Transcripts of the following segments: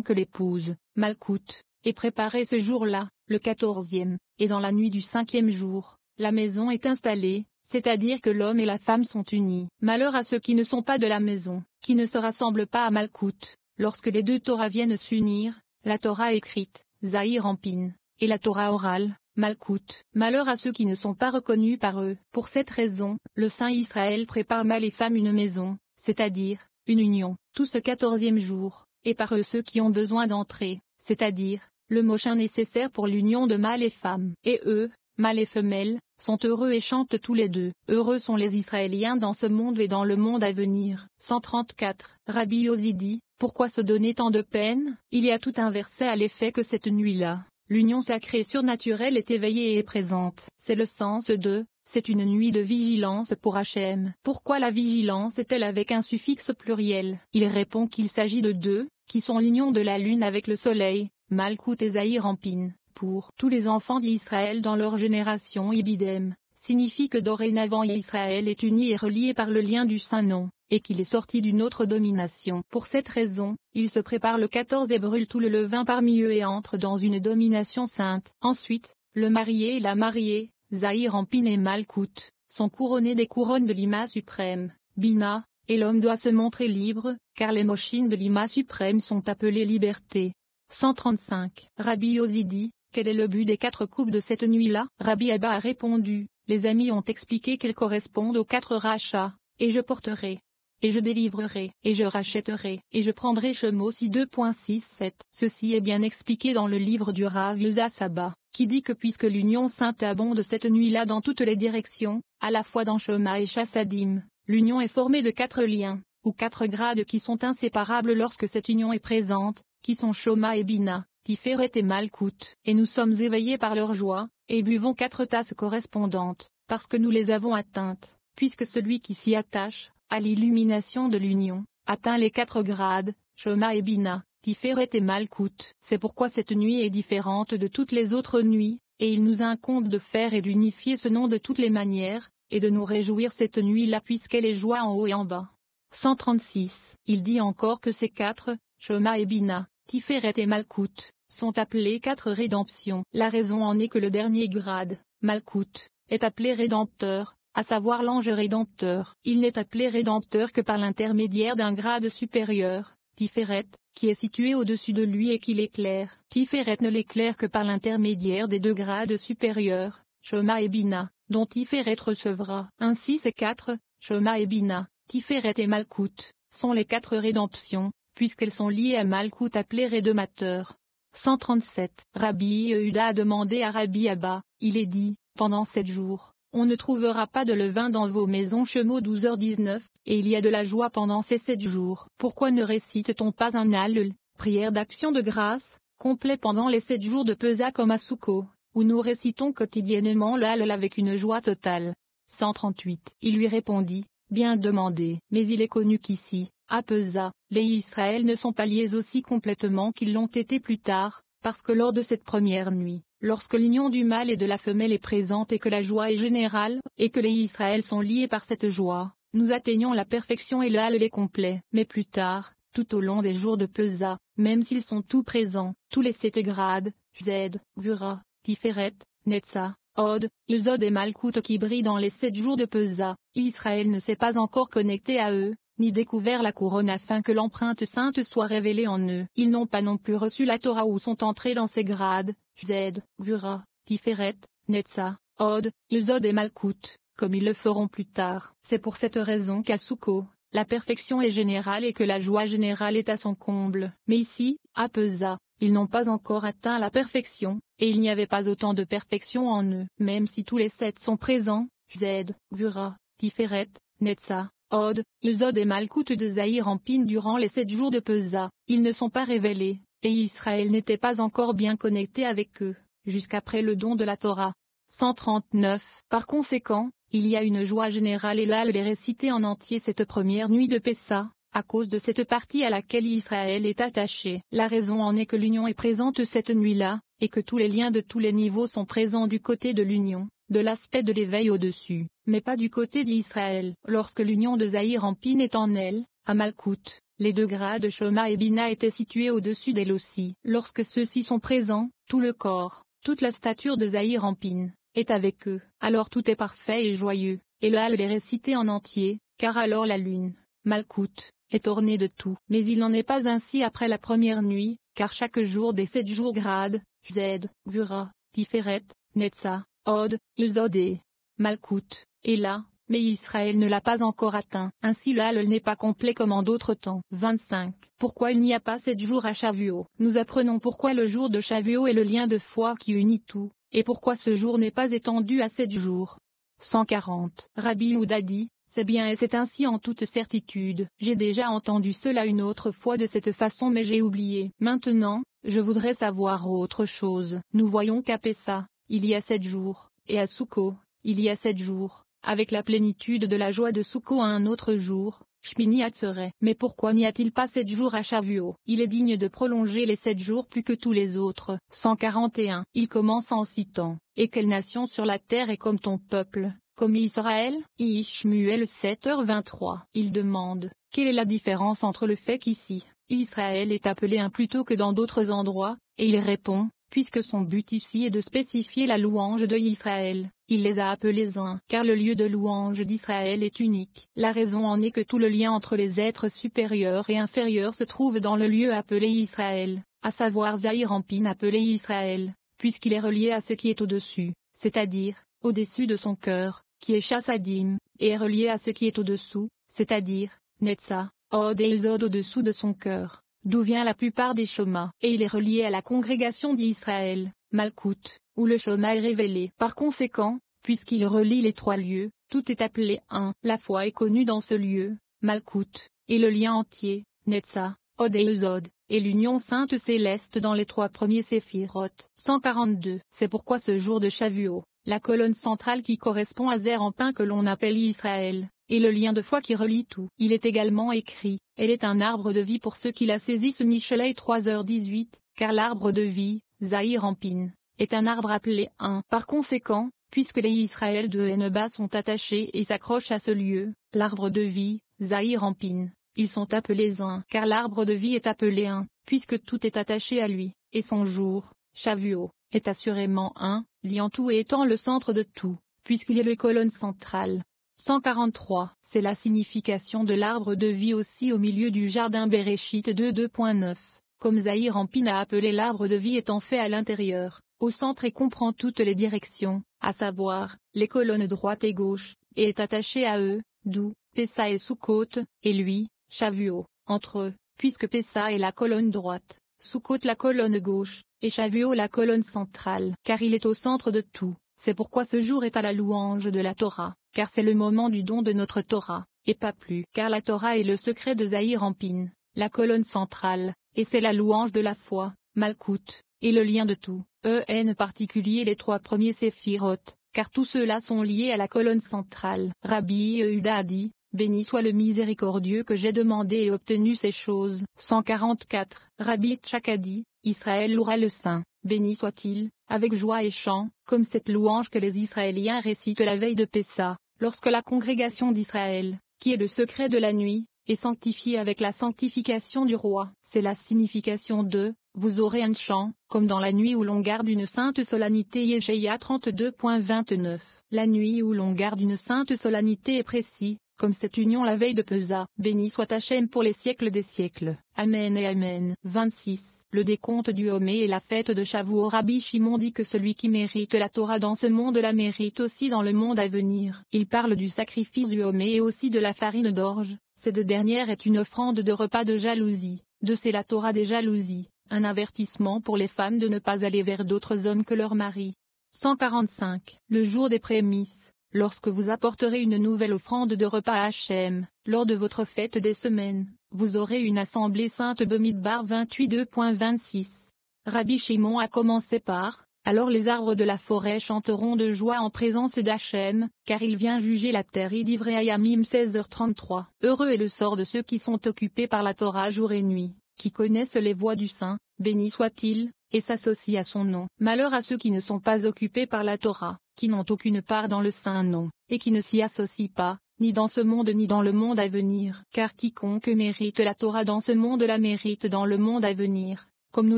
que l'épouse, Malkout, est préparée ce jour-là, le 14e, et dans la nuit du 5e jour, la maison est installée, c'est-à-dire que l'homme et la femme sont unis. Malheur à ceux qui ne sont pas de la maison, qui ne se rassemblent pas à Malkout, lorsque les deux Torahs viennent s'unir, la Torah écrite, Zahir Anpin, et la Torah orale, Malkout. Malheur à ceux qui ne sont pas reconnus par eux. Pour cette raison, le Saint Israël prépare mâle et femme une maison, c'est-à-dire, une union, tout ce 14e jour, et par eux ceux qui ont besoin d'entrer, c'est-à-dire, le mochin nécessaire pour l'union de mâle et femme. Et eux, mâle et femelle, sont heureux et chantent tous les deux. Heureux sont les Israéliens dans ce monde et dans le monde à venir. 134. Rabbi Yossi dit, pourquoi se donner tant de peine? Il y a tout un verset à l'effet que cette nuit-là, l'union sacrée surnaturelle est éveillée et est présente. C'est le sens de, c'est une nuit de vigilance pour Hachem. Pourquoi la vigilance est-elle avec un suffixe pluriel? Il répond qu'il s'agit de deux, qui sont l'union de la lune avec le soleil, Malkout et Zahir Anpin. Pour tous les enfants d'Israël dans leur génération ibidem, signifie que dorénavant Israël est uni et relié par le lien du Saint-Nom, et qu'il est sorti d'une autre domination. Pour cette raison, ils se préparent le 14 et brûlent tout le levain parmi eux et entrent dans une domination sainte. Ensuite, le marié et la mariée, Zahir Anpin et Malkout, sont couronnés des couronnes de l'Ima suprême, Bina, et l'homme doit se montrer libre, car les mochines de l'Ima suprême sont appelées liberté. 135. Rabbi Yossi dit, quel est le but des 4 coupes de cette nuit-là? Rabbi Abba a répondu, les amis ont expliqué qu'elles correspondent aux 4 rachats, et je porterai, et je délivrerai, et je rachèterai, et je prendrai Shemo 2.67. Ceci est bien expliqué dans le livre du Rav Yehuda Saba, qui dit que puisque l'union sainte abonde cette nuit-là dans toutes les directions, à la fois dans Shema et Chassadim, l'union est formée de 4 liens, ou 4 grades qui sont inséparables lorsque cette union est présente, qui sont Shoma et Bina, Tiferet et Malkout, et nous sommes éveillés par leur joie, et buvons 4 tasses correspondantes, parce que nous les avons atteintes, puisque celui qui s'y attache, à l'illumination de l'union, atteint les 4 grades, Shoma et Bina, Tiferet et Malkout. C'est pourquoi cette nuit est différente de toutes les autres nuits, et il nous incombe de faire et d'unifier ce nom de toutes les manières, et de nous réjouir cette nuit-là puisqu'elle est joie en haut et en bas. 136. Il dit encore que ces 4, Shoma et Bina, Tiferet et Malkout, sont appelés 4 rédemptions. La raison en est que le dernier grade, Malkout, est appelé rédempteur, à savoir l'ange rédempteur. Il n'est appelé rédempteur que par l'intermédiaire d'un grade supérieur, Tiferet, qui est situé au-dessus de lui et qui l'éclaire. Tiferet ne l'éclaire que par l'intermédiaire des 2 grades supérieurs, Shoma et Bina, dont Tiferet recevra. Ainsi ces 4, Shoma et Bina, Tiferet et Malkout, sont les 4 rédemptions, puisqu'elles sont liées à Malkout appelé rédempteur. 137. Rabbi Yehuda a demandé à Rabbi Abba, il est dit, pendant 7 jours, on ne trouvera pas de levain dans vos maisons Shemo 12h19, et il y a de la joie pendant ces 7 jours. Pourquoi ne récite-t-on pas un Hallel, prière d'action de grâce, complet pendant les 7 jours de Pesa comme à Soukko, où nous récitons quotidiennement le Hallel avec une joie totale? 138. Il lui répondit, bien demandé, mais il est connu qu'ici, à Pesa, les Israël ne sont pas liés aussi complètement qu'ils l'ont été plus tard, parce que lors de cette première nuit, lorsque l'union du mâle et de la femelle est présente et que la joie est générale, et que les Israël sont liés par cette joie, nous atteignons la perfection et le Hallel est complet. Mais plus tard, tout au long des jours de Pesa, même s'ils sont tous présents, tous les 7 grades, Z, Gvura, Tiferet, Netza, Od, Ilzod et Malkout qui brillent dans les 7 jours de Pesa, Israël ne s'est pas encore connecté à eux, ni découvert la couronne afin que l'empreinte sainte soit révélée en eux. Ils n'ont pas non plus reçu la Torah ou sont entrés dans ces grades, Z, Gvura, Tiferet, Netza, Od, Ilzod et Malkout, comme ils le feront plus tard. C'est pour cette raison qu'à Soukko, la perfection est générale et que la joie générale est à son comble. Mais ici, à Pesa, ils n'ont pas encore atteint la perfection, et il n'y avait pas autant de perfection en eux. Même si tous les 7 sont présents, Z, Gvura, Tiferet, Netza, Od, Ilzod et Malkout de Zahir Anpin durant les 7 jours de Pesa, ils ne sont pas révélés, et Israël n'était pas encore bien connecté avec eux, jusqu'après le don de la Torah. 139. Par conséquent, il y a une joie générale et le Hallel est récité en entier cette première nuit de Pessa, à cause de cette partie à laquelle Israël est attaché. La raison en est que l'union est présente cette nuit-là, et que tous les liens de tous les niveaux sont présents du côté de l'union, de l'aspect de l'éveil au-dessus, mais pas du côté d'Israël. Lorsque l'union de Zahir Anpin est en elle, à Malkout, Les deux grades Shoma et Bina étaient situés au-dessus d'elle aussi. Lorsque ceux-ci sont présents, tout le corps, toute la stature de Zahir Ampin, est avec eux. Alors tout est parfait et joyeux, et le Hallel est récité en entier, car alors la lune, Malkout, est ornée de tout. Mais il n'en est pas ainsi après la première nuit, car chaque jour des 7 jours grades, Z, Gvura, Tiferet, Netza, Od, Ilzod et Malkout, est là, mais Israël ne l'a pas encore atteint. Ainsi le Hallel n'est pas complet comme en d'autres temps. 25. Pourquoi il n'y a pas 7 jours à Shavuot? Nous apprenons pourquoi le jour de Shavuot est le lien de foi qui unit tout, et pourquoi ce jour n'est pas étendu à 7 jours. 140. Rabbi Yehuda dit, c'est bien et c'est ainsi en toute certitude. J'ai déjà entendu cela une autre fois de cette façon mais j'ai oublié. Maintenant, je voudrais savoir autre chose. Nous voyons qu'à Pessa, il y a 7 jours, et à Soukot, il y a 7 jours, avec la plénitude de la joie de Soukot à un autre jour, Shmini Atzeret. Mais pourquoi n'y a-t-il pas 7 jours à Shavuot? Il est digne de prolonger les 7 jours plus que tous les autres. 141. Il commence en citant, et quelle nation sur la terre est comme ton peuple, comme Israël? Ishmuel 7h23. Il demande, quelle est la différence entre le fait qu'ici, Israël est appelé un plutôt que dans d'autres endroits, et il répond, puisque son but ici est de spécifier la louange de Israël, il les a appelés uns, car le lieu de louange d'Israël est unique. La raison en est que tout le lien entre les êtres supérieurs et inférieurs se trouve dans le lieu appelé Israël, à savoir Zahir Ampin appelé Israël, puisqu'il est relié à ce qui est au-dessus, c'est-à-dire, au-dessus de son cœur, qui est Chassadim, et est relié à ce qui est au-dessous, c'est-à-dire, Netza, Od et Ilzod au-dessous de son cœur, d'où vient la plupart des Shoma, et il est relié à la congrégation d'Israël, Malkout, où le Shoma est révélé. Par conséquent, puisqu'il relie les 3 lieux, tout est appelé un. La foi est connue dans ce lieu, Malkout, et le lien entier, Netza, Od et Ilzod, et l'union sainte céleste dans les 3 premiers séphiroth. 142. C'est pourquoi ce jour de Shavuot, la colonne centrale qui correspond à Zer Ampin que l'on appelle Israël, et le lien de foi qui relie tout. Il est également écrit, elle est un arbre de vie pour ceux qui la saisissent. Michelet 3h18, car l'arbre de vie, Zahir Ampin, est un arbre appelé un. Par conséquent, puisque les Israël de Heneba sont attachés et s'accrochent à ce lieu, l'arbre de vie, Zahir Ampin, ils sont appelés un. Car l'arbre de vie est appelé un, puisque tout est attaché à lui, et son jour, Shavuot, est assurément un, liant tout et étant le centre de tout, puisqu'il est le colonne centrale. 143. C'est la signification de l'arbre de vie aussi au milieu du jardin Bereshit 2.9. Comme Zahir Ampin a appelé l'arbre de vie étant fait à l'intérieur, au centre et comprend toutes les directions, à savoir, les colonnes droite et gauche, et est attaché à eux, d'où, Pessa et Soukot, et lui, Shavuot, entre eux, puisque Pessa est la colonne droite, Soukot la colonne gauche, et Shavuot la colonne centrale. Car il est au centre de tout, c'est pourquoi ce jour est à la louange de la Torah, car c'est le moment du don de notre Torah, et pas plus. Car la Torah est le secret de Zahir Ampin, la colonne centrale, et c'est la louange de la foi, Malkout, et le lien de tout, en particulier les 3 premiers séphiroth, car tous ceux-là sont liés à la colonne centrale. Rabbi Yehuda a dit, béni soit le miséricordieux que j'ai demandé et obtenu ces choses. 144. Rabbi Tchak a dit, Israël louera le Saint, béni soit-il, avec joie et chant, comme cette louange que les Israéliens récitent la veille de Pessa, lorsque la congrégation d'Israël, qui est le secret de la nuit, est sanctifiée avec la sanctification du roi. C'est la signification de, vous aurez un chant, comme dans la nuit où l'on garde une sainte solennité. Yeshaïa 32.29. La nuit où l'on garde une sainte solennité est précis, comme cette union la veille de Pessa. Béni soit Hachem pour les siècles des siècles. Amen et Amen. 26. Le décompte du Homé et la fête de Shavuot. Rabbi Shimon dit que celui qui mérite la Torah dans ce monde la mérite aussi dans le monde à venir. Il parle du sacrifice du Homé et aussi de la farine d'orge. Cette dernière est une offrande de repas de jalousie. C'est la Torah des jalousies, un avertissement pour les femmes de ne pas aller vers d'autres hommes que leur mari. 145. Le jour des prémices. Lorsque vous apporterez une nouvelle offrande de repas à Hachem, lors de votre fête des semaines, vous aurez une assemblée sainte. Bamidbar 28.2.26. Rabbi Shimon a commencé par, alors les arbres de la forêt chanteront de joie en présence d'Hachem, car il vient juger la terre. Divrei 16h33. Heureux est le sort de ceux qui sont occupés par la Torah jour et nuit, qui connaissent les voies du Saint, béni soit-il, et s'associent à son nom. Malheur à ceux qui ne sont pas occupés par la Torah, qui n'ont aucune part dans le Saint nom, et qui ne s'y associent pas, ni dans ce monde ni dans le monde à venir. Car quiconque mérite la Torah dans ce monde la mérite dans le monde à venir, comme nous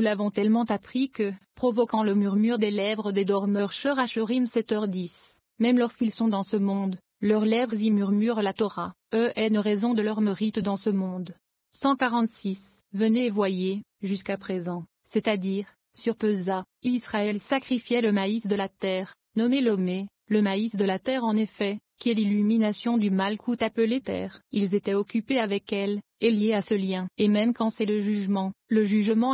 l'avons tellement appris que, provoquant le murmure des lèvres des dormeurs Shurachurim 7h10, même lorsqu'ils sont dans ce monde, leurs lèvres y murmurent la Torah, une raison de leur mérite dans ce monde. 146. Venez et voyez, jusqu'à présent, c'est-à-dire, sur Pesa, Israël sacrifiait le maïs de la terre, nommé l'omé, le maïs de la terre en effet, qui est l'illumination du Malkout appelé terre. Ils étaient occupés avec elle, et liés à ce lien. Et même quand c'est le jugement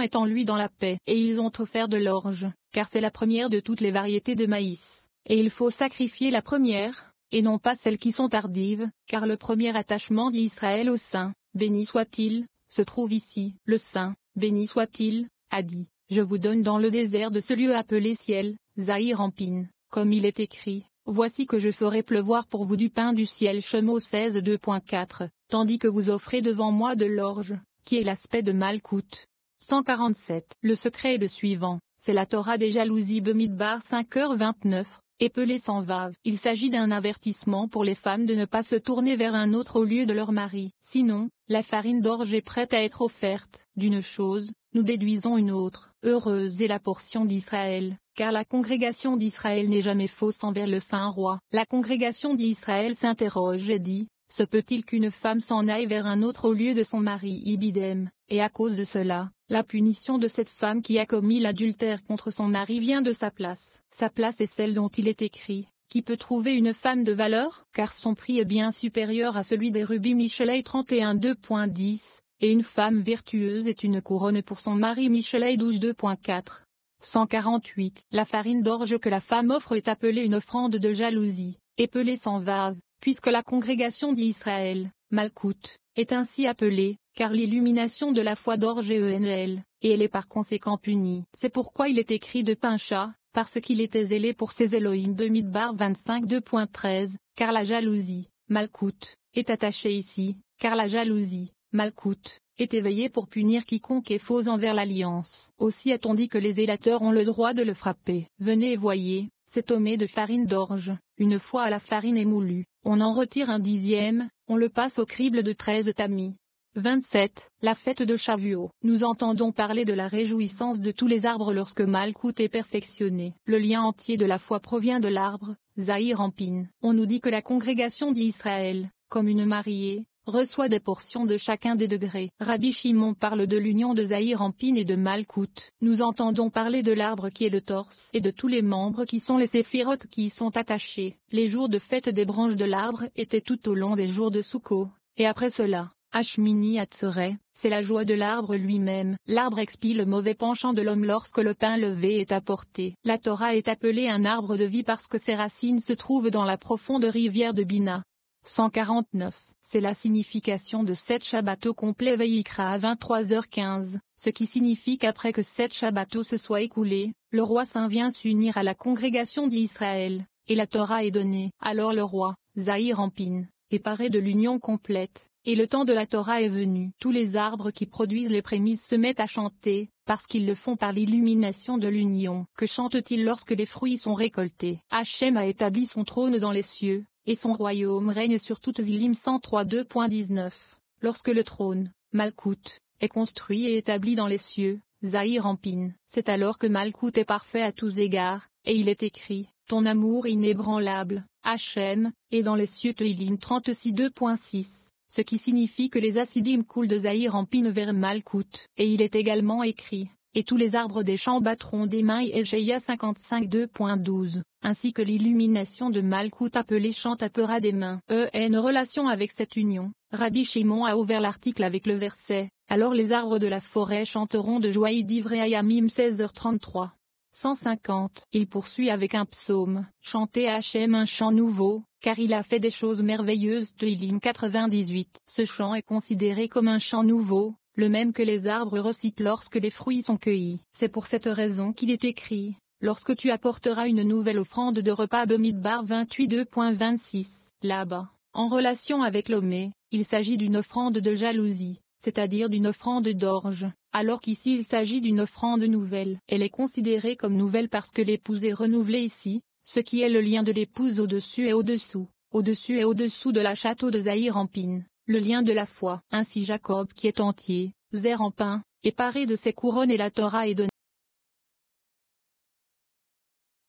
est en lui dans la paix. Et ils ont offert de l'orge, car c'est la première de toutes les variétés de maïs. Et il faut sacrifier la première, et non pas celles qui sont tardives, car le premier attachement d'Israël au Saint, béni soit-il, se trouve ici. Le Saint, béni soit-il, a dit, je vous donne dans le désert de ce lieu appelé ciel, Zahir Ampin, comme il est écrit. Voici que je ferai pleuvoir pour vous du pain du ciel Shemo 16 2.4, tandis que vous offrez devant moi de l'orge, qui est l'aspect de Malkout. 147. Le secret est le suivant, c'est la Torah des jalousies Bemidbar 5h29, épelée sans vave. Il s'agit d'un avertissement pour les femmes de ne pas se tourner vers un autre au lieu de leur mari. Sinon, la farine d'orge est prête à être offerte. D'une chose, nous déduisons une autre. Heureuse est la portion d'Israël, car la congrégation d'Israël n'est jamais fausse envers le Saint Roi. La congrégation d'Israël s'interroge et dit, se peut-il qu'une femme s'en aille vers un autre au lieu de son mari Ibidem, et à cause de cela, la punition de cette femme qui a commis l'adultère contre son mari vient de sa place. Sa place est celle dont il est écrit, qui peut trouver une femme de valeur, car son prix est bien supérieur à celui des rubis Michelet 31 2.10. Et une femme vertueuse est une couronne pour son mari Michelet 12 2.4. 148. La farine d'orge que la femme offre est appelée une offrande de jalousie, épelée sans vave, puisque la congrégation d'Israël, Malkout, est ainsi appelée, car l'illumination de la foi d'orge est ENL, et elle est par conséquent punie. C'est pourquoi il est écrit de Pincha, parce qu'il était zélé pour ses Elohim de Midbar 25 2.13, car la jalousie, Malkout, est attachée ici, car la jalousie, Malkout, est éveillé pour punir quiconque est faux envers l'alliance. Aussi a-t-on dit que les zélateurs ont le droit de le frapper. Venez et voyez, c'est omé de farine d'orge. Une fois la farine est moulue, on en retire un dixième, on le passe au crible de 13 tamis. 27. La fête de Shavuot. Nous entendons parler de la réjouissance de tous les arbres lorsque Malkout est perfectionné. Le lien entier de la foi provient de l'arbre, Zahir Ampin. On nous dit que la congrégation d'Israël, comme une mariée, reçoit des portions de chacun des degrés. Rabbi Shimon parle de l'union de Zahir Ampin et de Malkout. Nous entendons parler de l'arbre qui est le torse et de tous les membres qui sont les séphirotes qui y sont attachés. Les jours de fête des branches de l'arbre étaient tout au long des jours de Soukkot, et après cela, Hashmini Atzeret, c'est la joie de l'arbre lui-même. L'arbre expie le mauvais penchant de l'homme lorsque le pain levé est apporté. La Torah est appelée un arbre de vie parce que ses racines se trouvent dans la profonde rivière de Bina. 149. C'est la signification de 7 Shabbatot complets Vayikra à 23h15, ce qui signifie qu'après que 7 Shabbatot se soient écoulés, le roi saint vient s'unir à la congrégation d'Israël, et la Torah est donnée. Alors le roi, Zahir Ampin, est paré de l'union complète, et le temps de la Torah est venu. Tous les arbres qui produisent les prémices se mettent à chanter, parce qu'ils le font par l'illumination de l'union. Que chantent-ils lorsque les fruits sont récoltés? Hachem a établi son trône dans les cieux, et son royaume règne sur toutes Zilim 103 2.19. Lorsque le trône, Malkout, est construit et établi dans les cieux, Zahir Ampin, c'est alors que Malkout est parfait à tous égards, et il est écrit, ton amour inébranlable, Hachem, est dans les cieux Tehillim 36 2.6. Ce qui signifie que les acidim coulent de Zahir Ampin vers Malkout. Et il est également écrit, et tous les arbres des champs battront des mains Ésaïe 55 2.12, ainsi que l'illumination de Malkout appelée chant tapera des mains. Une relation avec cette union. Rabbi Shimon a ouvert l'article avec le verset, alors les arbres de la forêt chanteront de joie d'Ivrei Ayamim 16h33. 150. Il poursuit avec un psaume, chantez à Hachem un chant nouveau, car il a fait des choses merveilleuses. Tehillim 98. Ce chant est considéré comme un chant nouveau, le même que les arbres recitent lorsque les fruits sont cueillis. C'est pour cette raison qu'il est écrit, lorsque tu apporteras une nouvelle offrande de repas Bemidbar 28 2.26. Là-bas, en relation avec l'omé, il s'agit d'une offrande de jalousie, c'est-à-dire d'une offrande d'orge, alors qu'ici il s'agit d'une offrande nouvelle. Elle est considérée comme nouvelle parce que l'épouse est renouvelée ici, ce qui est le lien de l'épouse au-dessus et au-dessous. au-dessus et au-dessous de la château de Zahir en pin, le lien de la foi. Ainsi Jacob qui est entier, Zer en pain, est paré de ses couronnes et la Torah est donnée.